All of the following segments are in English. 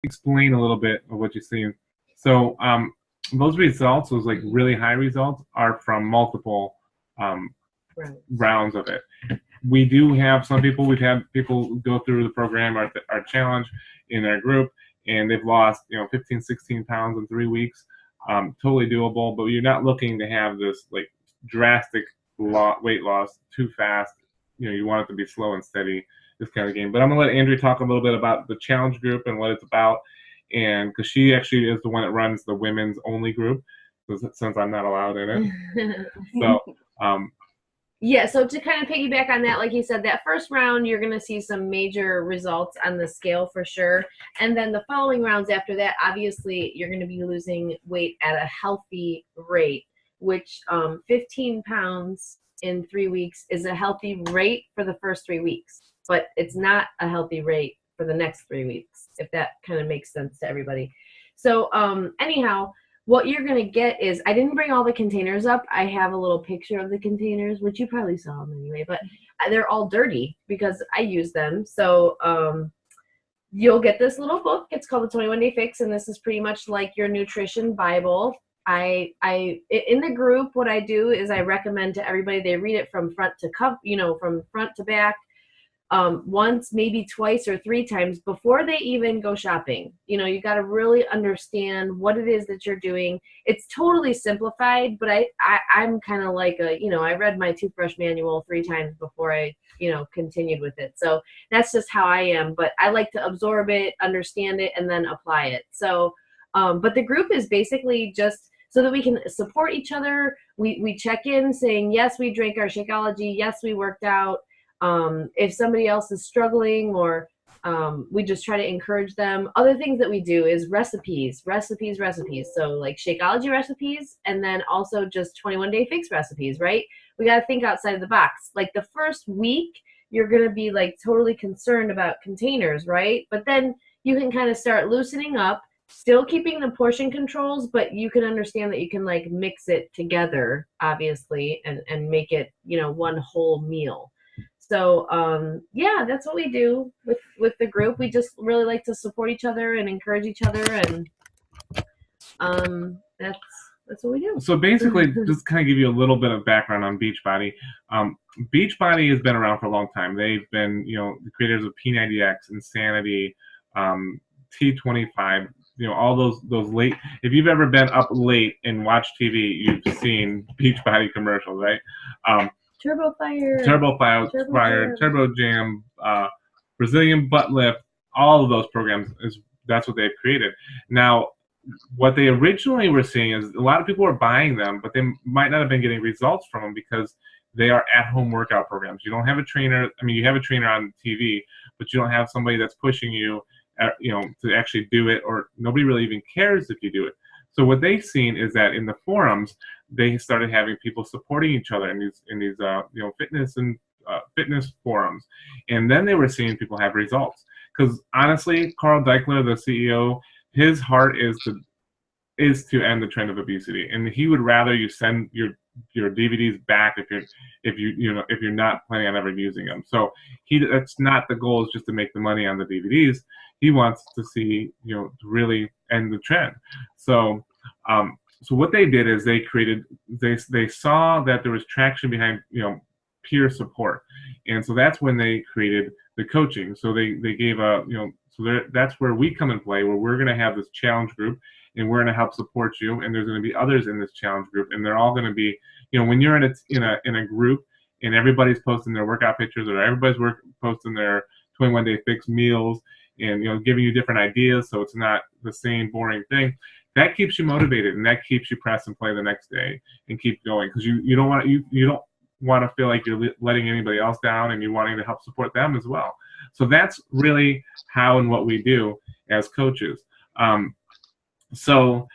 explain a little bit of what you're seeing. So those results, those like really high results, are from multiple um, rounds of it. We do have some people, we've had people go through the program, our challenge in our group, and they've lost 15, 16 pounds in 3 weeks. Totally doable, but you're not looking to have this like drastic weight loss too fast. You want it to be slow and steady, this kind of game. But I'm gonna let Andrea talk a little bit about the challenge group and what it's about, and because she actually is the one that runs the women's only group, since I'm not allowed in it. So yeah, so to kind of piggyback on that, like you said, that first round, you're going to see some major results on the scale for sure. And then the following rounds after that, obviously, you're going to be losing weight at a healthy rate, which 15 pounds in 3 weeks is a healthy rate for the first 3 weeks, but it's not a healthy rate for the next 3 weeks, if that kind of makes sense to everybody. So anyhow, what you're going to get is, I didn't bring all the containers up. I have a little picture of the containers, which you probably saw them anyway, but they're all dirty because I use them. So you'll get this little book. It's called the 21 Day Fix, and this is pretty much like your nutrition Bible. In the group, what I do is I recommend to everybody, they read it from front to from front to back. Once, maybe twice or 3 times before they even go shopping. You got to really understand what it is that you're doing. It's totally simplified, but I'm kind of like I read my toothbrush manual 3 times before I, continued with it. So that's just how I am, but I like to absorb it, understand it, and then apply it. So, but the group is basically just so that we can support each other. We check in saying, yes, we drank our Shakeology. Yes, we worked out. If somebody else is struggling, or we just try to encourage them. Other things that we do is recipes. So like Shakeology recipes, and then also just 21 Day Fix recipes, right? We got to think outside of the box. Like the first week, you're going to be like totally concerned about containers, right? But then you can kind of start loosening up, still keeping the portion controls, but you can understand that you can like mix it together, obviously, and make it, one whole meal. So yeah, that's what we do with the group. We just really like to support each other and encourage each other, and that's what we do. So basically, just kind of give you a little bit of background on Beachbody. Beachbody has been around for a long time. They've been, the creators of P90X, Insanity, T25. All those late. If you've ever been up late and watched TV, you've seen Beachbody commercials, right? Turbo Fire, Turbo Jam, Brazilian Butt Lift, all of those programs, that's what they've created. Now, what they originally were seeing is a lot of people were buying them, but they might not have been getting results from them because they are at-home workout programs. You don't have a trainer. I mean, you have a trainer on TV, but you don't have somebody that's pushing you, to actually do it, or nobody really even cares if you do it. So what they've seen is that in the forums, they started having people supporting each other in these fitness and fitness forums, and then they were seeing people have results. Because honestly, Carl Daikeler, the CEO, his heart is to end the trend of obesity, and he would rather you send your DVDs back if you're not planning on ever using them. So that's not the goal, is just to make the money on the DVDs. He wants to see to really end the trend. So so what they did is they saw that there was traction behind peer support, and so that's when they created the coaching. So they gave that's where we come in play, where we're going to have this challenge group, and we're going to help support you, and there's going to be others in this challenge group, and they're all going to be, when you're in a group and everybody's posting their workout pictures, or everybody's posting their 21 Day Fix meals, and giving you different ideas, so it's not the same boring thing. That keeps you motivated, and that keeps you press and play the next day and keep going, because you don't want to feel like you're letting anybody else down, and you're wanting to help support them as well. So that's really how and what we do as coaches. And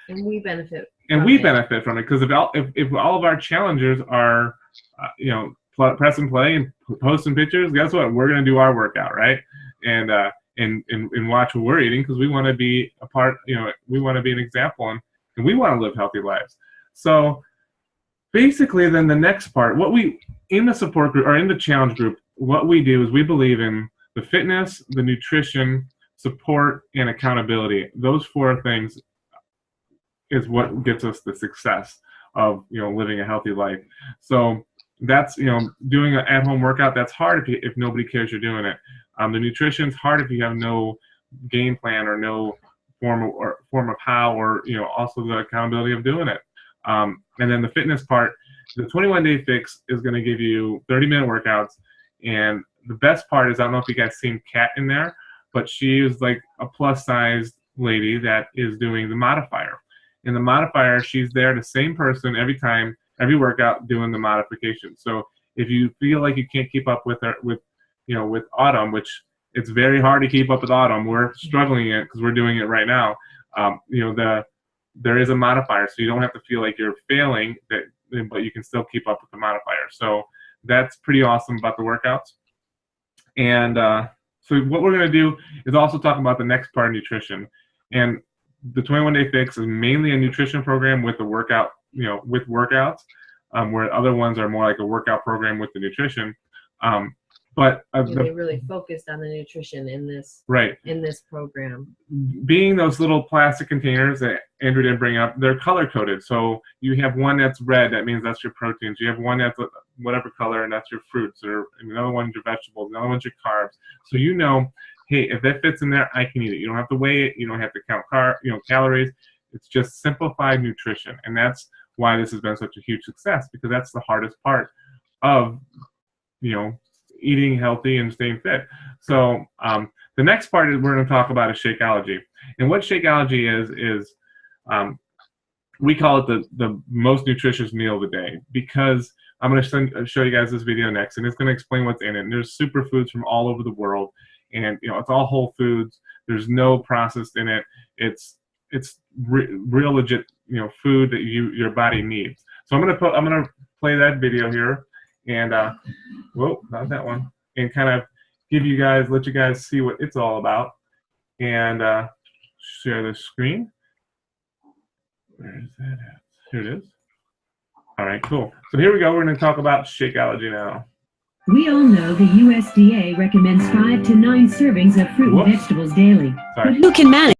we benefit. Benefit from it, because if all of our challengers are, press and play and posting pictures, guess what? We're going to do our workout, right? And watch what we're eating, because we want to be a part. We want to be an example, and we want to live healthy lives. So basically, then the next part, in the support group or in the challenge group, what we do is we believe in the fitness, the nutrition, support, and accountability. Those 4 things is what gets us the success of living a healthy life. So that's doing an at-home workout. That's hard if nobody cares you're doing it. The nutrition's hard if you have no game plan or no form of how, or also the accountability of doing it. And then the fitness part, the 21-day fix is going to give you 30-minute workouts. And the best part is, I don't know if you guys seen Kat in there, but she is like a plus-sized lady that is doing the modifier. In the modifier, she's there, the same person every time, every workout, doing the modification. So if you feel like you can't keep up with her, with Autumn, which it's very hard to keep up with Autumn, we're struggling it because we're doing it right now. There is a modifier, so you don't have to feel like you're failing, but you can still keep up with the modifier. So that's pretty awesome about the workouts. And so what we're going to do is also talk about the next part of nutrition. And the 21-day fix is mainly a nutrition program with a workout, with workouts, where other ones are more like a workout program with the nutrition. But they really focused on the nutrition in this program. Being those little plastic containers that Andrew didn't bring up, they're color coded. So you have one that's red, that means that's your proteins. You have one that's whatever color, and that's your fruits. Or another one's your vegetables. Another one's your carbs. So hey, if that fits in there, I can eat it. You don't have to weigh it. You don't have to count calories. It's just simplified nutrition, and that's why this has been such a huge success, because that's the hardest part of eating healthy and staying fit. So the next part is we're going to talk about is Shakeology. And what Shakeology is we call it the most nutritious meal of the day, because I'm going to show you guys this video next, and it's going to explain what's in it. And there's superfoods from all over the world, and it's all whole foods. There's no processed in it. It's real legit food that your body needs. So I'm gonna play that video here, and whoa, not that one, and kind of let you guys see what it's all about, and share the screen. Where is that at? Here it is. All right, cool. So here we go. We're going to talk about Shakeology now. We all know the USDA recommends 5 to 9 servings of fruit and vegetables daily. Sorry. But who can manage?